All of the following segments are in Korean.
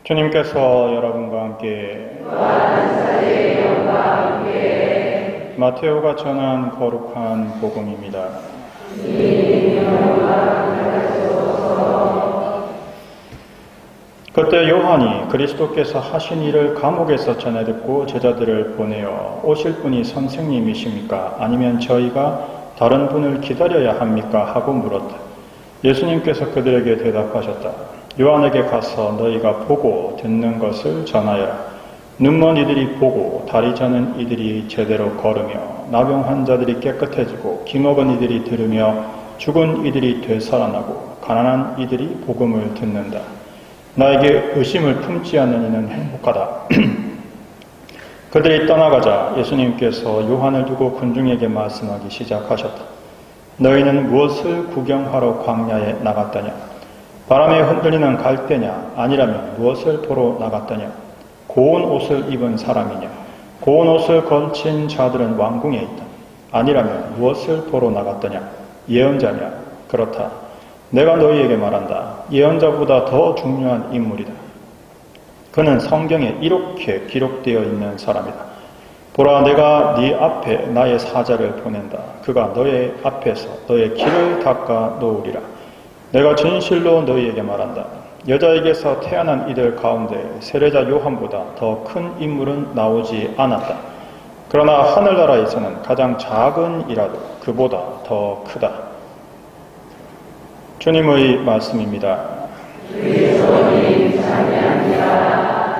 주님께서 여러분과 함께 마테오가 전한 거룩한 복음입니다. 그때 요한이 그리스도께서 하신 일을 감옥에서 전해 듣고 제자들을 보내어 오실 분이 선생님이십니까? 아니면 저희가 다른 분을 기다려야 합니까? 하고 물었다. 예수님께서 그들에게 대답하셨다. 요한에게 가서 너희가 보고 듣는 것을 전하여라. 눈먼 이들이 보고 다리 저는 이들이 제대로 걸으며 나병 환자들이 깨끗해지고 기먹은 이들이 들으며 죽은 이들이 되살아나고 가난한 이들이 복음을 듣는다. 나에게 의심을 품지 않는 이는 행복하다. 그들이 떠나가자 예수님께서 요한을 두고 군중에게 말씀하기 시작하셨다. 너희는 무엇을 구경하러 광야에 나갔더냐? 바람에 흔들리는 갈대냐? 아니라면 무엇을 보러 나갔더냐? 고운 옷을 입은 사람이냐? 고운 옷을 걸친 자들은 왕궁에 있다. 아니라면 무엇을 보러 나갔더냐? 예언자냐? 그렇다. 내가 너희에게 말한다. 예언자보다 더 중요한 인물이다. 그는 성경에 이렇게 기록되어 있는 사람이다. 보라, 내가 네 앞에 나의 사자를 보낸다. 그가 너의 앞에서 너의 길을 닦아 놓으리라. 내가 진실로 너희에게 말한다. 여자에게서 태어난 이들 가운데 세례자 요한보다 더 큰 인물은 나오지 않았다. 그러나 하늘나라에서는 가장 작은 이라도 그보다 더 크다. 주님의 말씀입니다. 그리스도님 찬양합니다.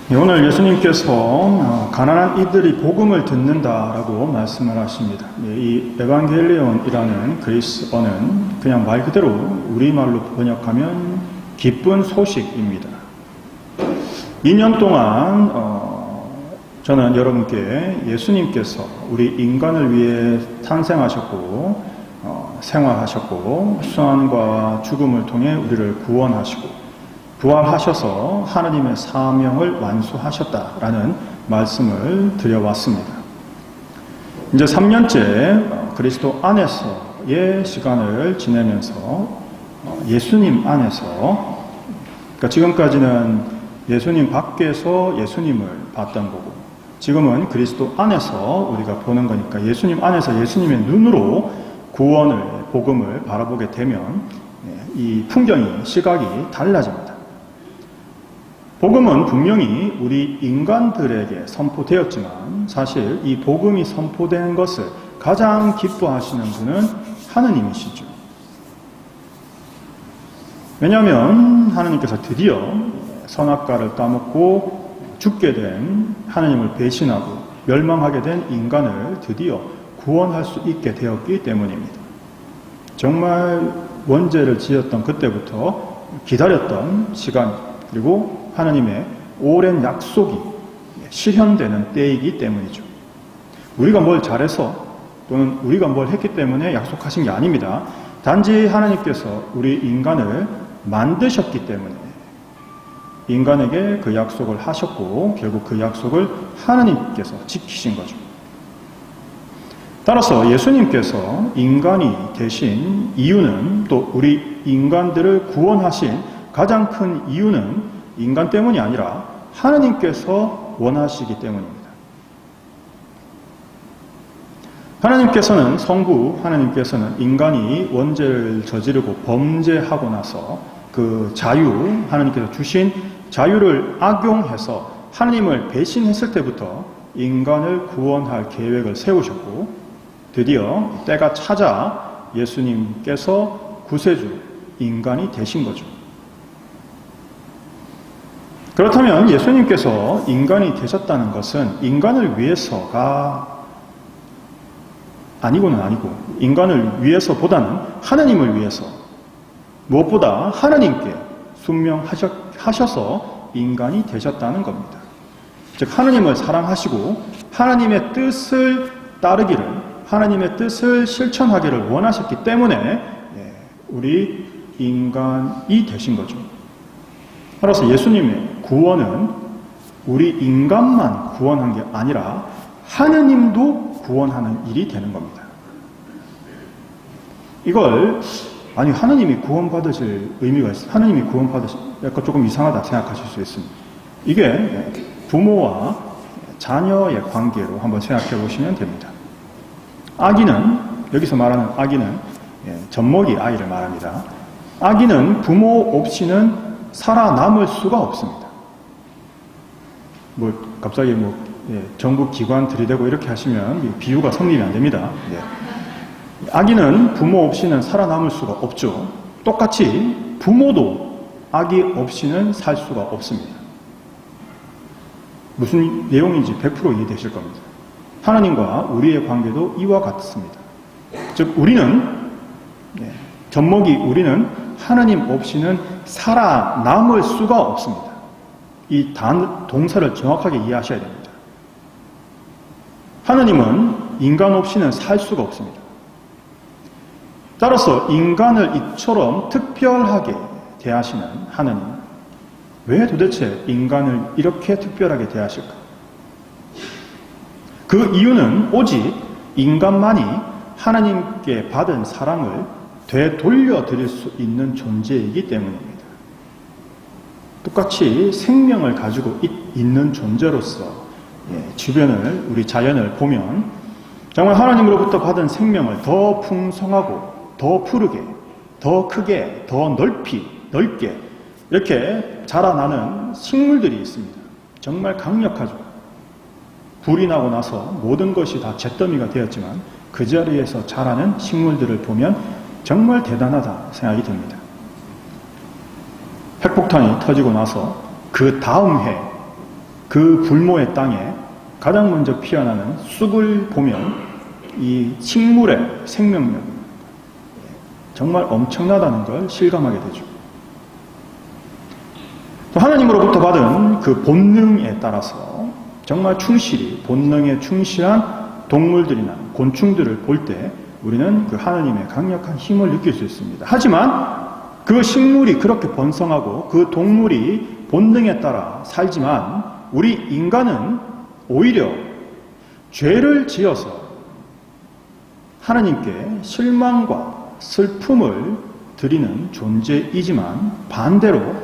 오늘 예수님께서 가난한 이들이 복음을 듣는다라고 말씀을 하십니다. 이 에반겔리온이라는 그리스어는 그냥 말 그대로 우리말로 번역하면 기쁜 소식입니다. 2년 동안 저는 여러분께 예수님께서 우리 인간을 위해 탄생하셨고 생활하셨고 수환과 죽음을 통해 우리를 구원하시고 부활하셔서 하나님의 사명을 완수하셨다라는 말씀을 드려왔습니다. 이제 3년째 그리스도 안에서의 시간을 지내면서 예수님 안에서, 그러니까 지금까지는 예수님 밖에서 예수님을 봤던 거고 지금은 그리스도 안에서 우리가 보는 거니까 예수님 안에서 예수님의 눈으로 구원을, 복음을 바라보게 되면 이 풍경이, 시각이 달라집니다. 복음은 분명히 우리 인간들에게 선포되었지만 사실 이 복음이 선포된 것을 가장 기뻐하시는 분은 하느님이시죠. 왜냐하면 하느님께서 드디어 선악과를 따먹고 죽게 된 하느님을 배신하고 멸망하게 된 인간을 드디어 구원할 수 있게 되었기 때문입니다. 정말 원죄를 지었던 그때부터 기다렸던 시간, 그리고 하나님의 오랜 약속이 실현되는 때이기 때문이죠. 우리가 뭘 잘해서 또는 우리가 뭘 했기 때문에 약속하신 게 아닙니다. 단지 하나님께서 우리 인간을 만드셨기 때문에 인간에게 그 약속을 하셨고 결국 그 약속을 하나님께서 지키신 거죠. 따라서 예수님께서 인간이 되신 이유는, 또 우리 인간들을 구원하신 가장 큰 이유는 인간 때문이 아니라 하나님께서 원하시기 때문입니다. 하나님께서는, 성부 하나님께서는 인간이 원죄를 저지르고 범죄하고 나서 그 자유, 하나님께서 주신 자유를 악용해서 하나님을 배신했을 때부터 인간을 구원할 계획을 세우셨고 드디어 때가 찾아 예수님께서 구세주, 인간이 되신 거죠. 그렇다면 예수님께서 인간이 되셨다는 것은 인간을 위해서가 아니고는 아니고 인간을 위해서보다는 하나님을 위해서, 무엇보다 하나님께 순명하셔서 인간이 되셨다는 겁니다. 즉 하나님을 사랑하시고 하나님의 뜻을 따르기를, 하나님의 뜻을 실천하기를 원하셨기 때문에 우리 인간이 되신 거죠. 따라서 예수님의 구원은 우리 인간만 구원한 게 아니라 하느님도 구원하는 일이 되는 겁니다. 이걸 아니 하느님이 구원받으실 의미가 있어. 하느님이 구원받으실 약간 조금 이상하다 생각하실 수 있습니다. 이게 부모와 자녀의 관계로 한번 생각해 보시면 됩니다. 아기는 여기서 말하는 아기는 젖먹이 아이를 말합니다. 아기는 부모 없이는 살아남을 수가 없습니다. 갑자기 정부 기관 들이대고 이렇게 하시면 비유가 성립이 안 됩니다. 아기는 부모 없이는 살아남을 수가 없죠. 똑같이 부모도 아기 없이는 살 수가 없습니다. 무슨 내용인지 100% 이해되실 겁니다. 하나님과 우리의 관계도 이와 같습니다. 즉 우리는 젖먹이 우리는 하나님 없이는 살아남을 수가 없습니다. 이 동사를 정확하게 이해하셔야 됩니다. 하나님은 인간 없이는 살 수가 없습니다. 따라서 인간을 이처럼 특별하게 대하시는 하나님, 왜 도대체 인간을 이렇게 특별하게 대하실까? 그 이유는 오직 인간만이 하나님께 받은 사랑을 되돌려 드릴 수 있는 존재이기 때문입니다. 똑같이 생명을 가지고 있는 존재로서 주변을 우리 자연을 보면 정말 하나님으로부터 받은 생명을 더 풍성하고 더 푸르게 더 크게 더 넓게 이렇게 자라나는 식물들이 있습니다. 정말 강력하죠. 불이 나고 나서 모든 것이 다 잿더미가 되었지만 그 자리에서 자라는 식물들을 보면 정말 대단하다 생각이 듭니다. 핵폭탄이 터지고 나서 그 다음 해 그 불모의 땅에 가장 먼저 피어나는 쑥을 보면 이 식물의 생명력 정말 엄청나다는 걸 실감하게 되죠. 또 하나님으로부터 받은 그 본능에 따라서 정말 충실히 본능에 충실한 동물들이나 곤충들을 볼 때 우리는 그 하나님의 강력한 힘을 느낄 수 있습니다. 하지만 그 식물이 그렇게 번성하고 그 동물이 본능에 따라 살지만 우리 인간은 오히려 죄를 지어서 하나님께 실망과 슬픔을 드리는 존재이지만 반대로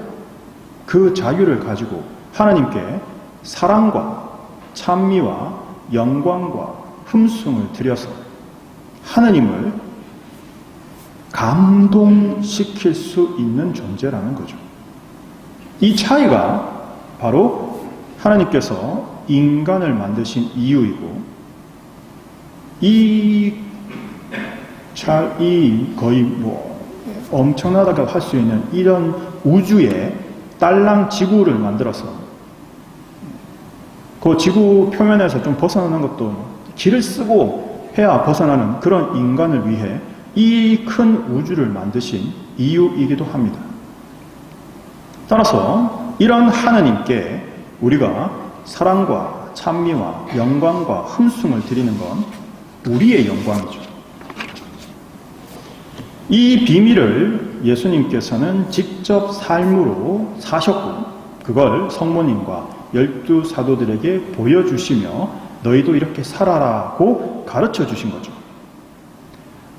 그 자유를 가지고 하나님께 사랑과 찬미와 영광과 흠숭을 드려서 하나님을 감동시킬 수 있는 존재라는 거죠. 이 차이가 바로 하나님께서 인간을 만드신 이유이고 이 거의 엄청나다고 할 수 있는 이런 우주의 딸랑 지구를 만들어서 그 지구 표면에서 좀 벗어나는 것도 길을 쓰고 해야 벗어나는 그런 인간을 위해 이 큰 우주를 만드신 이유이기도 합니다. 따라서 이런 하나님께 우리가 사랑과 찬미와 영광과 흠숭을 드리는 건 우리의 영광이죠. 이 비밀을 예수님께서는 직접 삶으로 사셨고 그걸 성모님과 12 사도들에게 보여주시며 너희도 이렇게 살아라고 가르쳐 주신 거죠.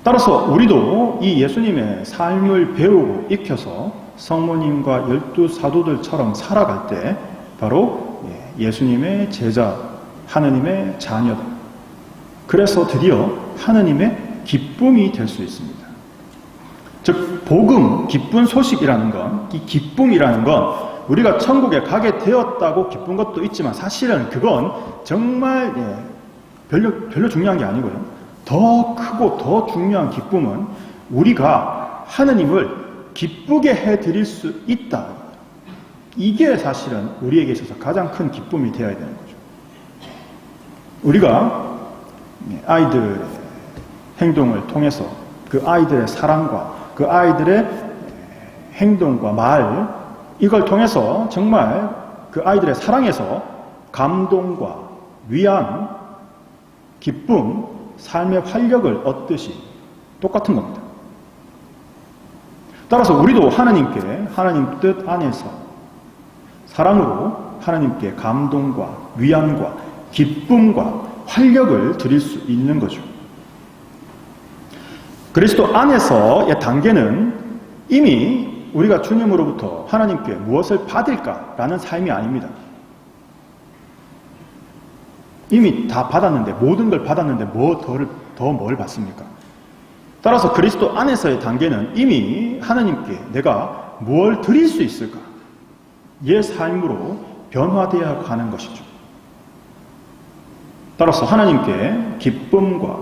따라서 우리도 이 예수님의 삶을 배우고 익혀서 성모님과 12 사도들처럼 살아갈 때 바로 예수님의 제자, 하느님의 자녀다. 그래서 드디어 하느님의 기쁨이 될 수 있습니다. 즉 복음, 기쁜 소식이라는 건, 이 기쁨이라는 건 우리가 천국에 가게 되었다고 기쁜 것도 있지만 사실은 그건 정말 별로 중요한 게 아니고요. 더 크고 더 중요한 기쁨은 우리가 하느님을 기쁘게 해드릴 수 있다. 이게 사실은 우리에게 있어서 가장 큰 기쁨이 되어야 되는 거죠. 우리가 아이들의 행동을 통해서 그 아이들의 사랑과 그 아이들의 행동과 말, 이걸 통해서 정말 그 아이들의 사랑에서 감동과 위안, 기쁨, 삶의 활력을 얻듯이 똑같은 겁니다. 따라서 우리도 하나님께, 하나님 뜻 안에서 사랑으로 하나님께 감동과 위안과 기쁨과 활력을 드릴 수 있는 거죠. 그리스도 안에서의 단계는 이미 우리가 주님으로부터 하나님께 무엇을 받을까라는 삶이 아닙니다. 이미 다 받았는데, 모든 걸 받았는데 더 뭘 받습니까? 따라서 그리스도 안에서의 단계는 이미 하나님께 내가 뭘 드릴 수 있을까? 의 삶으로 변화되어 가는 것이죠. 따라서 하나님께 기쁨과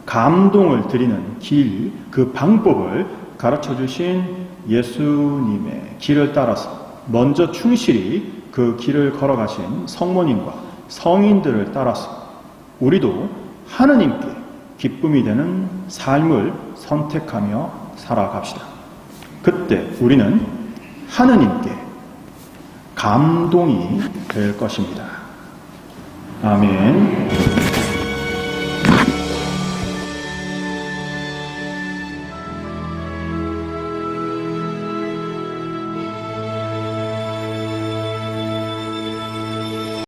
감동을 드리는 길, 그 방법을 가르쳐 주신 예수님의 길을 따라서 먼저 충실히 그 길을 걸어가신 성모님과 성인들을 따라서 우리도 하느님께 기쁨이 되는 삶을 선택하며 살아갑시다. 그때 우리는 하느님께 감동이 될 것입니다. 아멘.